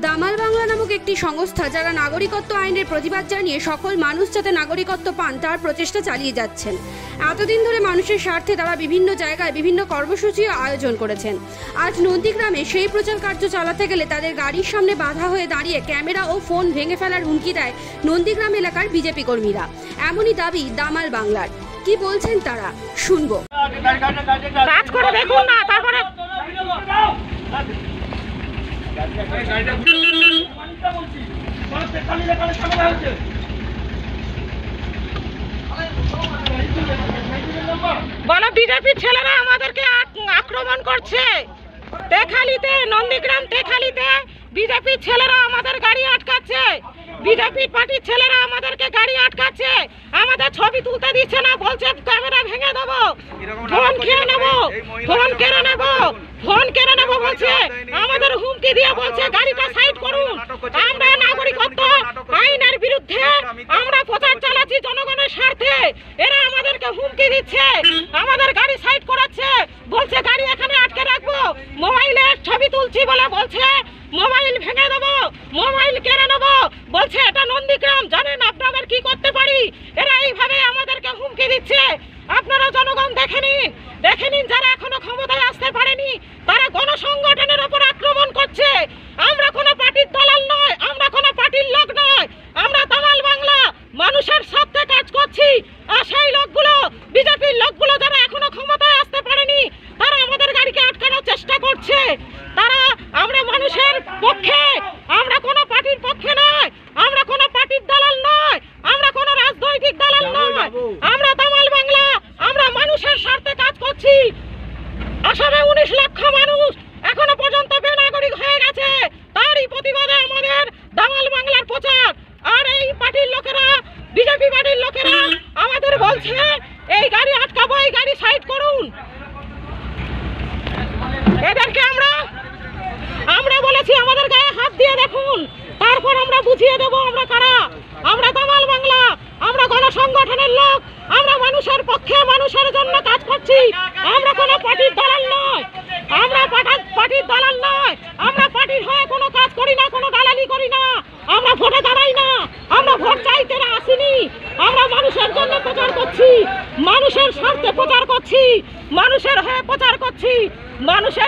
দামাল বাংলা নামক একটি সংস্থা যারা নাগরিকত্ব আইনের প্রতিবাদ জানিয়ে সকল মানুষ যাতে নাগরিকত্ব পান তার প্রচেষ্টা চালিয়ে যাচ্ছেন। এতদিন ধরে মানুষের স্বার্থে তারা বিভিন্ন জায়গায় বিভিন্ন কর্মসূচিও আয়োজন করেছেন। আজ নন্দীগ্রামে সেই প্রচার কার্য চালাতে গেলে তাদের গাড়ির সামনে বাধা হয়ে দাঁড়িয়ে ক্যামেরা ও ফোন ভেঙে ফেলার হুমকি দেয় নন্দীগ্রাম এলাকার বিজেপি কর্মীরা। এমনই দাবি দামাল বাংলার। কি বলছেন তারা শুনবো। কাজ করে দেখুন না, তারপরে বলো বিজেপির ছেলেরা আমাদেরকে আক্রমণ করছে। তেখালিতে, নন্দীগ্রাম তেখালিতে বিজেপির ছেলেরা আমাদের গাড়ি আটকাচ্ছে। বিজেপি পার্টির ছেলেরা আমাদেরকে গাড়ি আটকাচ্ছে, আমাদের ছবি তুলতে দিচ্ছে না, বলছে ক্যামেরা ভেঙে দেবো, ফোন খেয়ে নেবো, ফোন কেড়ে নেবো, ফোন কেড়ে নেবো বলছে, আমাদের হুমকি দিয়ে বলছে গাড়িটা সাইড করুন। আমরা নাগরিকত্ব আইনের বিরুদ্ধে আমরা প্রচার চালাচ্ছি জনগণের স্বার্থে, এরা আমাদেরকে হুমকি দিচ্ছে, আমাদের গাড়ি সাইড করাচ্ছে, বলছে গাড়ি এখানে আটকে রাখবো, মোবাইলের ছবি তুলছি বলে বলছে মোবাইল ভেঙে দেবো, মোবাইল কেড়ে নেবো, বলছে এটা নন্দীগ্রাম, জানেন আপনাদের কি করতে পারি। এরা এইভাবে আমাদেরকে হুমকি দিচ্ছে। আপনারা জনগণ দেখে নিন যারা এখনো ক্ষমতায় আসতে পারেনি তারা গণসংগঠনের ওপর আক্রমণ করছে। আমরা কোনো পার্টির দালাল নয়, আমরা কোনো পার্টির লোক নয়, আমরা দামাল বাংলা মানুষের স্বার্থে কাজ করছি। আর সেই লোকগুলো, বিজেপির লোকগুলো যারা এখনো ক্ষমতায় আসতে পারেনি তারা আমাদের গাড়িকে আটকানোর চেষ্টা করছে। তারা, আমরা মানুষের পক্ষে, আমরা কোনো পার্টির পক্ষে নয়, আমরা কোনো পার্টির দালাল নয়, আমরা কোনো রাজনৈতিক দালাল নয়, আমরা দামাল বাংলা, আমরা মানুষের স্বার্থে কাজ করছি। আসামে 19 লক্ষ মানুষ এখনো পর্যন্ত বেনাগরিক হয়ে গেছে, তারই প্রতিবাদে আমাদের দামাল বাংলার প্রচার। আর এই পার্টির লোকেরা, বিজেপি পার্টির লোকেরা আমাদের বলছে এই গাড়ি আটকাবো, এই গাড়ি সাইড করুন। এদেরকে আমরা বলেছি আমাদের গায়ে হাত দিয়ে দেখুন, তারপর আমরা বুঝিয়ে দেবো আমরা কারা। আমরা দামাল বাংলা, আমরা গণসংগঠনের লোক, আমরা মানুষের পক্ষে মানুষের জন্য কাজ করছি। আমরা কোনো পার্টির দালাল নয়, আমরা পার্টির দালাল নয়, আমরা পার্টির হয়ে কোনো কাজ করি না, কোনো দালালি করি না, আমরা ভোটে দাঁড়াই না, আমরা ভোট চাইতে আসিনি, আমরা মানুষের জন্য প্রচার করছি, মানুষের স্বার্থে প্রচার করছি, মানুষের হয়ে প্রচার করছি, মানুষের